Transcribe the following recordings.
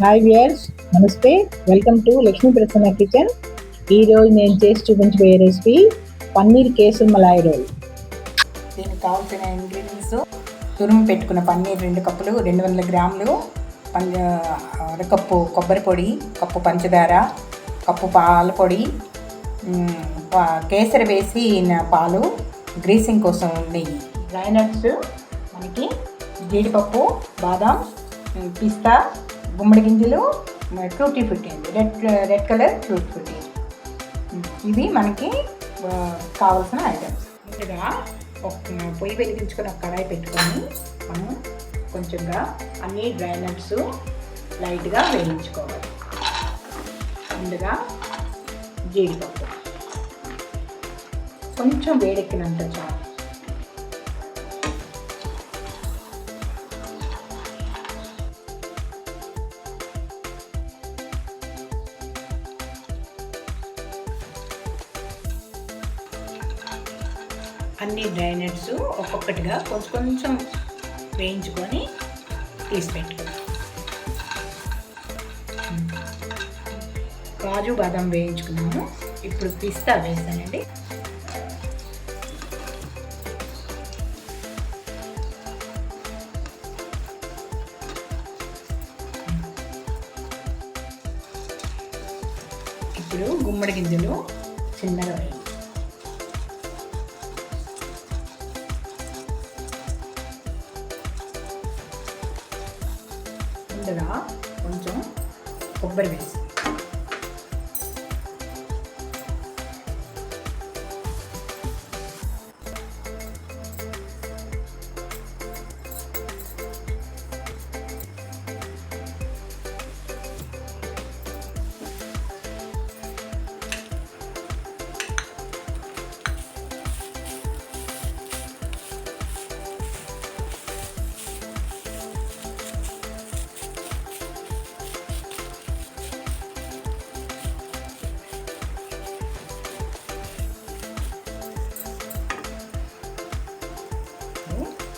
Hi viewers, నమస్తే. Welcome to Lakshmi Prasanna Kitchen. ఈరోజు నేను చేసి చూపించబోయే రెసిపీ పన్నీర్ కేసర్ మలాయ్ రోల్. దీనికి కావాల్సిన ఇంగ్రీడియంట్స్: తురుము పెట్టుకున్న పన్నీర్ 2 కప్పులు, 200 గ్రాములు, అరకప్పు కొబ్బరి పొడి, కప్పు పంచదార, కప్పు పాల పొడి, కేసరి వేసిన పాలు, గ్రీసింగ్ కోసం నెయ్యి. డ్రై నట్స్ మనకి జీడిపప్పు, బాదం, పిస్తా, గుమ్మడి గింజలు, tutti frutti, red colour tutti frutti. ఇవి మనకి కావాల్సిన ఐటమ్స్. ముందుగా పొయ్యి వెలిగించుకొని ఒక కడాయి పెట్టుకొని మనం కొంచెంగా అన్ని డ్రై నట్స్ లైట్గా వేయించుకోవాలి. ముందుగా జీడిపప్పు కొంచెం వేడెక్కినంత చాలు. అన్ని డ్రై నట్స్ ఒక్కొక్కటిగా కొంచెం వేయించుకొని తీసి పెట్టుకోవాలి. కాజు బాదం వేయించుకున్నాము. ఇప్పుడు పిస్తా వేస్తానండి. ఇప్పుడు గుమ్మడి గింజలు చిన్నగా వేయి. ముందుగా కొంచెం కొబ్బరి వేసి,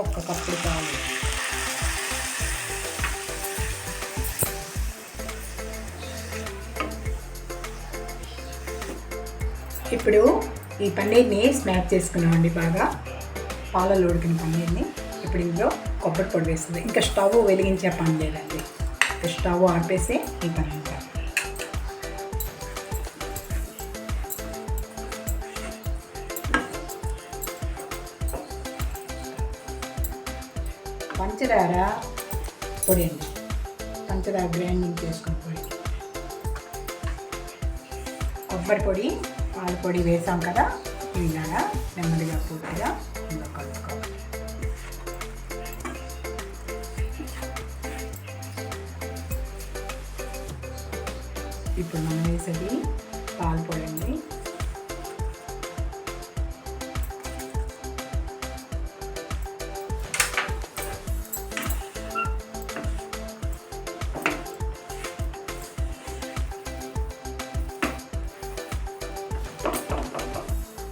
ఒక్క కప్పుడు పాలు, ఇప్పుడు ఈ పన్నీర్ని స్మాష్ చేసుకున్నామండి. బాగా పాలలో ఉడికిన పన్నీర్ని ఇప్పుడు ఇందులో కొబ్బరి పొడి వేస్తుంది. ఇంకా స్టవ్ వెలిగించే పని లేదండి. స్టవ్ ఆపేసి ఈ పని ఇంకా పంచదార పొడి అండి. పంచదార గ్రైండింగ్ చేసుకుని పొడి, కొబ్బరి పొడి, పాల పొడి వేసాం కదా, ఇలాగా నెమ్మదిగా పూర్తిగా ఇందులో కలుపుకోవాలి. ఇప్పుడు మనం వేసేది పాల పొడి అండి.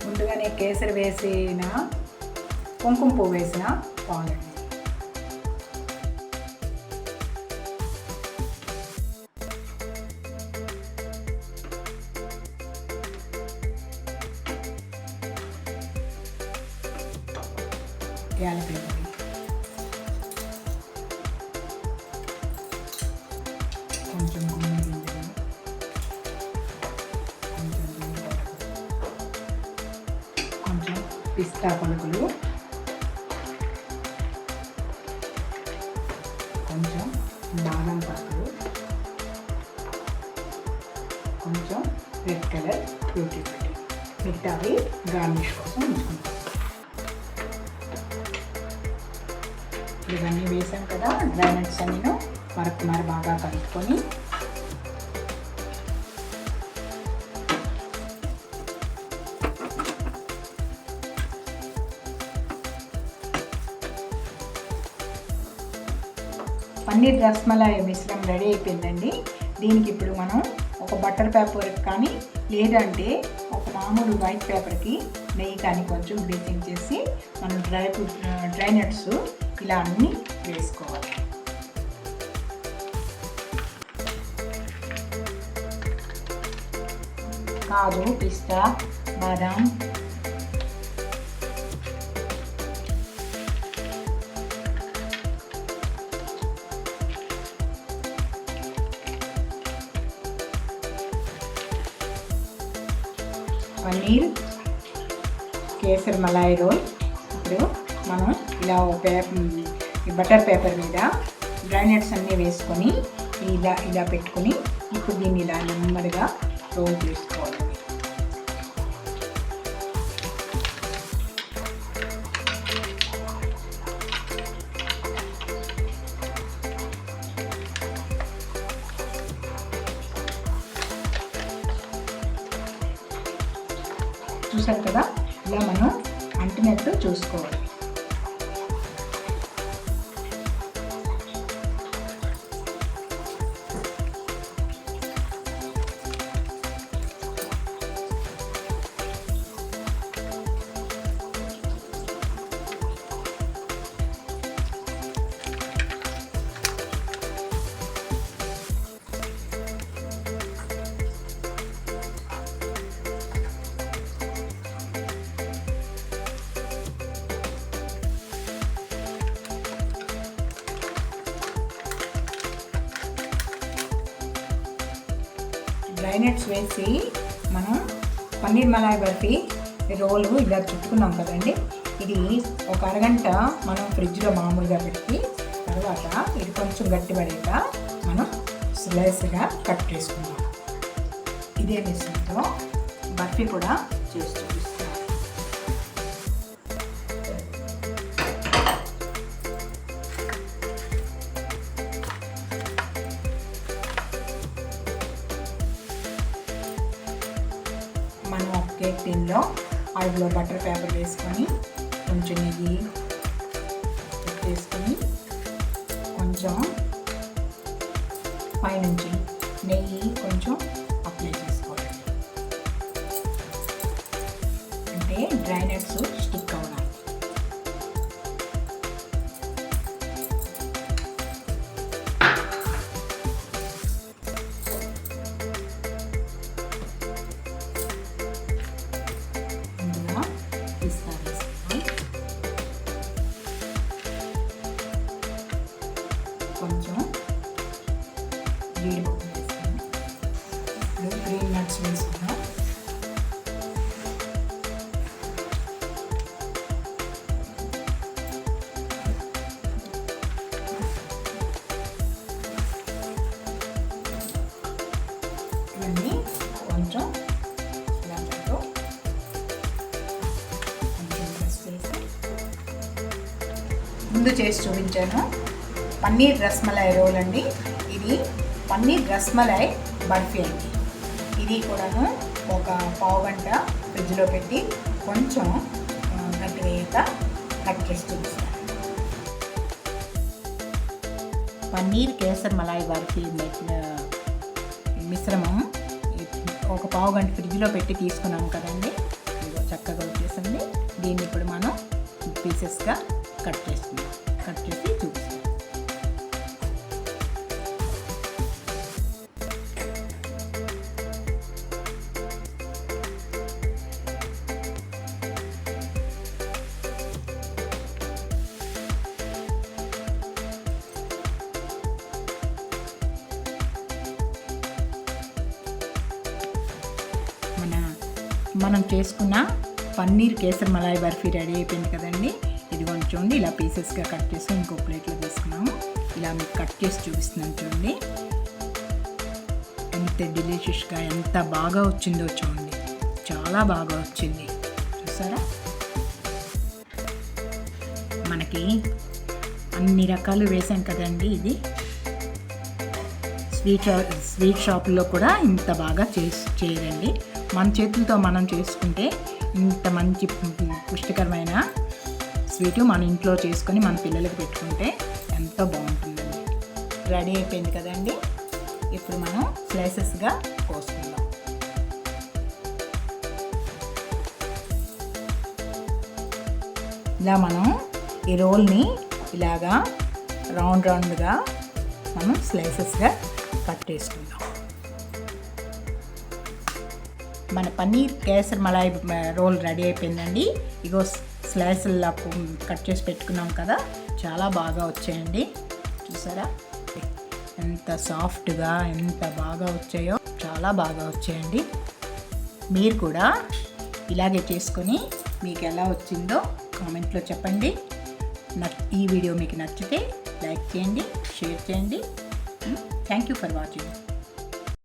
ముందుగానే కేసరి వేసిన, కుంకుమ పువ్వు వేసిన పాలండి. యాలకుల పొడి, కొంచెం గుమ్మడి గింజలు, కొంచెం పిస్తా పలుకులు, కొంచెం బాదం పలుకులు, కొంచెం రెడ్ కలర్ టూటీ ఫ్రూటీ. మిగతావి గార్నిష్ కోసం ఉంచుకుంటాం. ఇవన్నీ వేసాం కదా, డ్రై నట్స్ అన్నీ మరొకమారు బాగా కలుపుకొని పన్నీర్ రస్మలాయ్ మిశ్రమం రెడీ అయిపోయిందండి. దీనికి ఇప్పుడు మనం ఒక బటర్ పేపర్ కానీ లేదంటే ఒక మామూలు వైట్ పేపర్కి నెయ్యి కానీ కొంచెం గ్రీసింగ్ చేసి మనం డ్రై నట్స్ ఇలా అన్నీ వేసుకోవాలి. కాజు, పిస్తా, బాదాం, పన్నీర్ కేసర్ మలాయ్ రోల్. ఇప్పుడు మనం ఇలా బటర్ పేపర్ మీద డ్రై నట్స్ అన్నీ వేసుకొని ఇలా పెట్టుకొని ఇప్పుడు దీన్ని ఇలా నెమ్మదిగా రోల్ చేసుకోవాలి. చూసారు కదా, ఇలా మనం అంటినట్టు చూసుకోవాలి. డ్రై నట్స్ వేసి మనం పన్నీర్ మలాయ్ బర్ఫీ రోలు ఇలా చుట్టుకున్నాం కదండి. ఇది ఒక అరగంట మనం ఫ్రిడ్జ్లో మామూలుగా పెట్టి తర్వాత ఇది కొంచెం గట్టిపడేట మనం స్లైస్గా కట్ చేసుకుందాం. ఇదే మిషన్తో బర్ఫీ కూడా చేసి చూపిస్తాం. మనం ఒక కేక్ టిన్లో అందులో బటర్ పేపర్ వేసుకొని కొంచెం నెయ్యి వేసుకొని కొంచెం పైనుంచి నెయ్యి కొంచెం అప్లై చేసుకోవాలి. అంటే డ్రై నట్స్ స్టిక్ అవ్వాలి. కొంచెం జీడిపప్పు వేసుకున్నాం, గ్రీన్ నట్స్ వేసుకున్నాం, ఇవన్నీ కొంచెం ఇలాంటితో కొంచెం డ్రెస్ వేసి ముందు చేసి చూపించాను. పన్నీర్ రస్మలై రోల్ అండి. ఇది పన్నీర్ రస్మలై బర్ఫీ అండి. ఇది కూడాను ఒక పావు గంట ఫ్రిడ్జ్లో పెట్టి కొంచెం గట్టి వేయక కట్ చేసి చూపిస్తాను. పన్నీర్ కేసర్ మలాయ్ బర్ఫీ మిశ్రమం ఒక పావు గంట ఫ్రిడ్జ్లో పెట్టి తీసుకున్నాం కదండి. చక్కగా వచ్చేసింది. దీన్ని ఇప్పుడు మనం పీసెస్గా కట్ చేసి చూపిస్తాం. మనం చేసుకున్న పన్నీర్ కేసర్ మలాయ్ బర్ఫీ రెడీ అయిపోయింది కదండి. ఇది కొంచెం చూడండి, ఇలా పీసెస్గా కట్ చేసి ఇంకో ప్లేట్లో తీసుకున్నాము. ఇలా మీకు కట్ చేసి చూపిస్తున్నాను చూడండి. ఎంత డెలిషియస్గా ఎంత బాగా వచ్చిందో చూడండి. చాలా బాగా వచ్చింది, చూసారా. మనకి అన్ని రకాలు వేసాం కదండి. ఇది స్వీట్ షాపుల్లో కూడా ఇంత బాగా చేయరండి. మన చేతులతో మనం చేసుకుంటే ఇంత మంచి పుష్టికరమైన స్వీటు మన ఇంట్లో చేసుకొని మన పిల్లలకు పెట్టుకుంటే ఎంతో బాగుంటుందండి. రెడీ అయిపోయింది కదండి. ఇప్పుడు మనం స్లైసెస్గా కోసుకుందాం. ఇలా మనం ఈ రోల్ని ఇలాగా రౌండ్గా మనం స్లైసెస్గా కట్ చేసుకుందాం. మన పన్నీర్ కేసర్ మలాయ్ రోల్ రెడీ అయిపోయిందండి. ఇగో స్లైసుల్లా కట్ చేసి పెట్టుకున్నాం కదా, చాలా బాగా వచ్చాయండి. చూసారా ఎంత సాఫ్ట్గా ఎంత బాగా వచ్చాయో, చాలా బాగా వచ్చాయండి. మీరు కూడా ఇలాగే చేసుకొని మీకు ఎలా వచ్చిందో కామెంట్లో చెప్పండి. ఈ వీడియో మీకు నచ్చితే లైక్ చేయండి, షేర్ చేయండి. Thank you for watching.